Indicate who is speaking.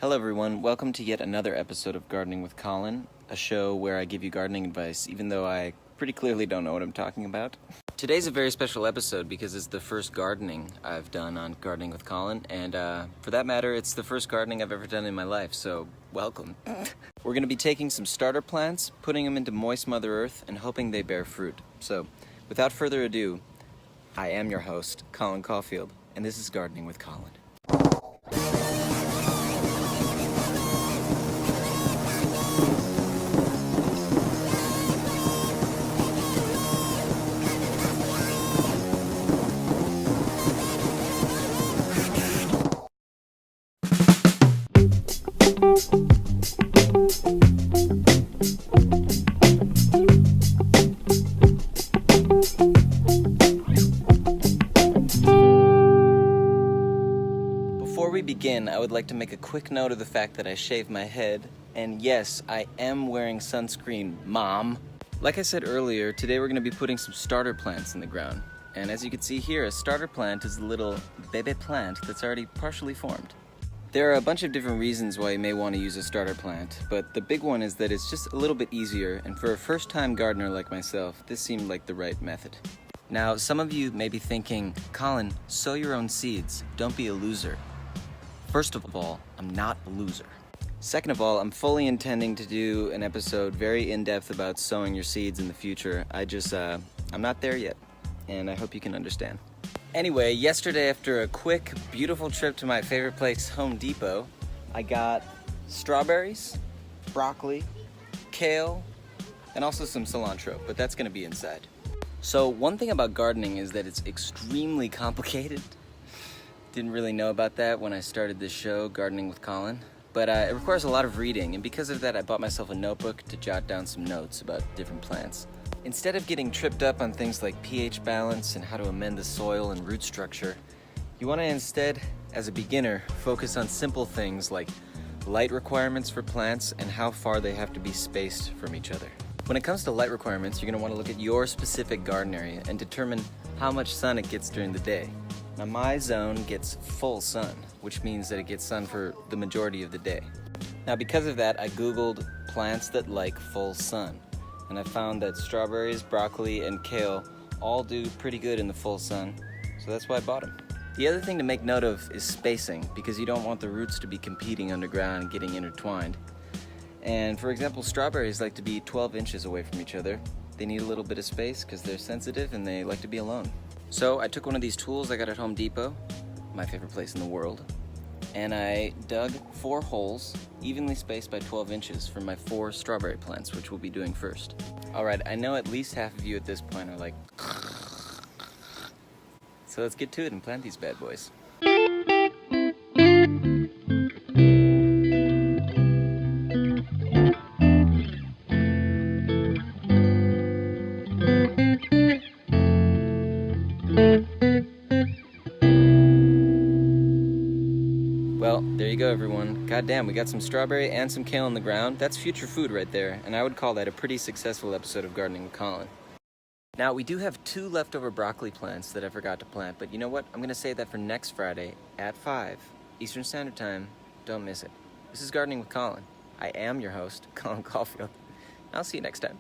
Speaker 1: Hello everyone, welcome to yet another episode of Gardening with Colin, a show where I give you gardening advice even though I pretty clearly don't know what I'm talking about. Today's a very special episode because it's the first gardening I've done on Gardening with Colin, and for that matter, it's the first gardening I've ever done in my life, so welcome. We're going to be taking some starter plants, putting them into moist Mother Earth, and hoping they bear fruit. So, without further ado, I am your host, Colin Caulfield, and this is Gardening with Colin. Before we begin, I would like to make a quick note of the fact that I shaved my head, and yes, I am wearing sunscreen, Mom. Like I said earlier, today we're going to be putting some starter plants in the ground, and as you can see here, a starter plant is a little bebe plant that's already partially formed. There are a bunch of different reasons why you may want to use a starter plant, but the big one is that it's just a little bit easier, and for a first-time gardener like myself, this seemed like the right method. Now, some of you may be thinking, Colin, sow your own seeds, don't be a loser. First of all, I'm not a loser. Second of all, I'm fully intending to do an episode very in-depth about sowing your seeds in the future. I'm not there yet, and I hope you can understand. Anyway, yesterday after a quick, beautiful trip to my favorite place, Home Depot, I got strawberries, broccoli, kale, and also some cilantro, but that's gonna be inside. So one thing about gardening is that it's extremely complicated. Didn't really know about that when I started this show, Gardening with Colin, but it requires a lot of reading, and because of that I bought myself a notebook to jot down some notes about different plants. Instead of getting tripped up on things like pH balance and how to amend the soil and root structure, you want to instead, as a beginner, focus on simple things like light requirements for plants and how far they have to be spaced from each other. When it comes to light requirements, you're going to want to look at your specific garden area and determine how much sun it gets during the day. Now my zone gets full sun, which means that it gets sun for the majority of the day. Now because of that, I Googled plants that like full sun, and I found that strawberries, broccoli, and kale all do pretty good in the full sun, so that's why I bought them. The other thing to make note of is spacing, because you don't want the roots to be competing underground and getting intertwined. And for example, strawberries like to be 12 inches away from each other. They need a little bit of space because they're sensitive and they like to be alone. So I took one of these tools I got at Home Depot, my favorite place in the world, and I dug 4 holes, evenly spaced by 12 inches for my 4 strawberry plants, which we'll be doing first. Alright, I know at least half of you at this point are like, so let's get to it and plant these bad boys. Well, there you go everyone. Goddamn, we got some strawberry and some kale in the ground. That's future food right there, and I would call that a pretty successful episode of Gardening with Colin. Now, we do have 2 leftover broccoli plants that I forgot to plant, but you know what? I'm gonna save that for next Friday at 5 Eastern Standard Time. Don't miss it. This is Gardening with Colin. I am your host, Colin Caulfield. I'll see you next time.